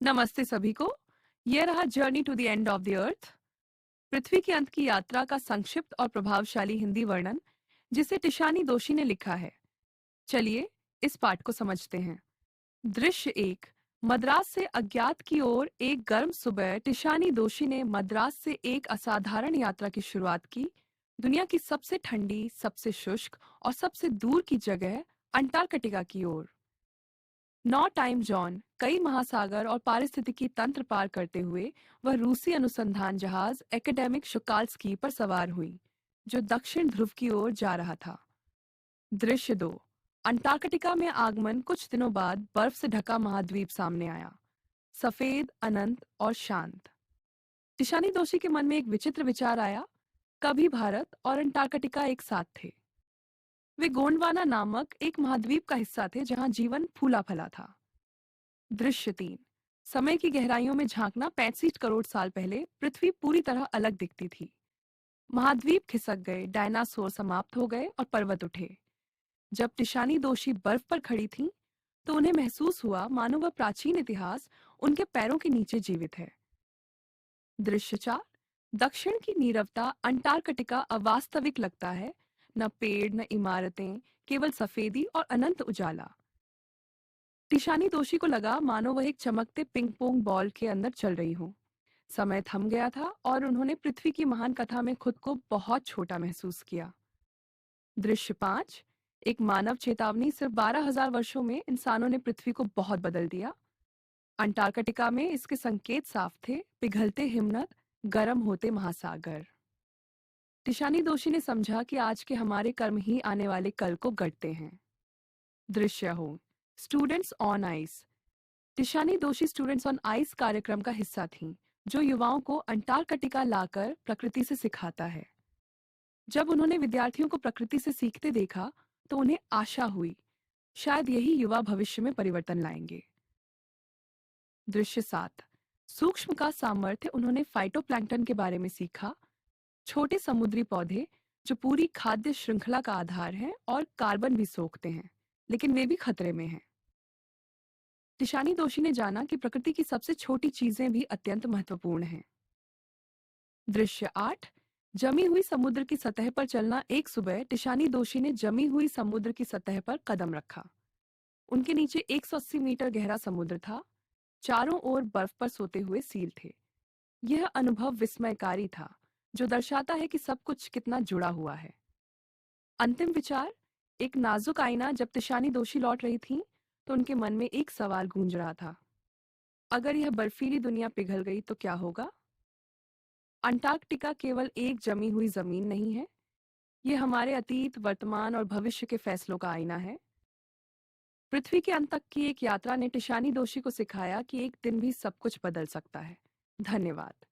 नमस्ते सभी को। यह रहा journey to the end of the earth, पृथ्वी के अंत की यात्रा का संक्षिप्त और प्रभावशाली हिंदी वर्णन जिसे टिशानी दोषी ने लिखा है। चलिए इस पाठ को समझते हैं। दृश्य एक। मद्रास से अज्ञात की ओर एक गर्म सुबह टिशानी दोषी ने मद्रास से एक असाधारण यात्रा की शुरुआत की। दुनिया की सबसे ठंडी, सबसे शुष्क और सबसे दूर की जगह अंटार्कटिका की ओर। नौ टाइम जॉन कई महासागर और पारिस्थितिकी तंत्र पार करते हुए वह रूसी अनुसंधान जहाज एकेडेमिक शुकाल्स्की पर सवार हुई, जो दक्षिण ध्रुव की ओर जा रहा था। दृश्य दो। अंटार्कटिका में आगमन कुछ दिनों बाद बर्फ से ढका महाद्वीप सामने आया, सफेद, अनंत और शांत। टिशानी दोषी के मन में एक विचित्र विचार आया। कभी भारत और अंटार्कटिका एक साथ थे। वे गोंडवाना नामक एक महाद्वीप का हिस्सा थे जहां जीवन फूला फला था। दृश्य तीन। समय की गहराइयों में झांकना 65 करोड़ साल पहले पृथ्वी पूरी तरह अलग दिखती थी। महाद्वीप खिसक गए, डायनासोर समाप्त हो गए और पर्वत उठे। जब टिशानी दोषी बर्फ पर खड़ी थीं, तो उन्हें महसूस हुआ मानो वह प्राचीन इतिहास उनके पैरों के नीचे जीवित है। दृश्य चार। दक्षिण की नीरवता अंटार्कटिका अवास्तविक लगता है। न पेड़, न इमारतें, केवल सफेदी और अनंत उजाला। टिशानी दोषी को लगा मानो वह एक चमकते पिंग पोंग बॉल के अंदर चल रही हो। समय थम गया था और उन्होंने पृथ्वी की महान कथा में खुद को बहुत छोटा महसूस किया। दृश्य पांच। एक मानव चेतावनी। सिर्फ 12,000 वर्षों में इंसानों ने पृथ्वी को बहुत बदल दिया। अंटार्कटिका में इसके संकेत साफ थे। पिघलते हिमनद, गर्म होते महासागर। टिशानी दोषी ने समझा कि आज के हमारे कर्म ही आने वाले कल को गढ़ते हैं। दृश्य हो। Students on ice. टिशानी दोषी स्टूडेंट्स ऑन आइस कार्यक्रम का हिस्सा थीं, जो युवाओं को अंटार्कटिका लाकर प्रकृति से सिखाता है। जब उन्होंने विद्यार्थियों को प्रकृति से सीखते देखा, तो उन्हें आशा हुई, शायद यही युवा भविष्य में परिवर्तन लाएंगे। दृश्य सात। सूक्ष्म का सामर्थ्य। उन्होंने फाइटोप्लैंक्टन के बारे में सीखा, छोटे समुद्री पौधे जो पूरी खाद्य श्रृंखला का आधार हैं और कार्बन भी सोखते हैं, लेकिन वे भी खतरे में हैं। टिशानी दोषी ने जाना कि प्रकृति की सबसे छोटी चीजें भी अत्यंत महत्वपूर्ण हैं। दृश्य आठ। जमी हुई समुद्र की सतह पर चलना। एक सुबह टिशानी दोषी ने जमी हुई समुद्र की सतह पर कदम रखा। उनके नीचे 180 मीटर गहरा समुद्र था। चारों ओर बर्फ पर सोते हुए सील थे। यह अनुभव विस्मयकारी था, जो दर्शाता है कि सब कुछ कितना जुड़ा हुआ है। अंतिम विचार। एक नाजुक आईना। जब टिशानी दोषी लौट रही थीं, तो उनके मन में एक सवाल गूंज रहा था। अगर यह बर्फीली दुनिया पिघल गई तो क्या होगा? अंटार्कटिका केवल एक जमी हुई जमीन नहीं है, यह हमारे अतीत, वर्तमान और भविष्य के फैसलों का आईना है। पृथ्वी के अंत तक की एक यात्रा ने टिशानी दोषी को सिखाया कि एक दिन भी सब कुछ बदल सकता है। धन्यवाद।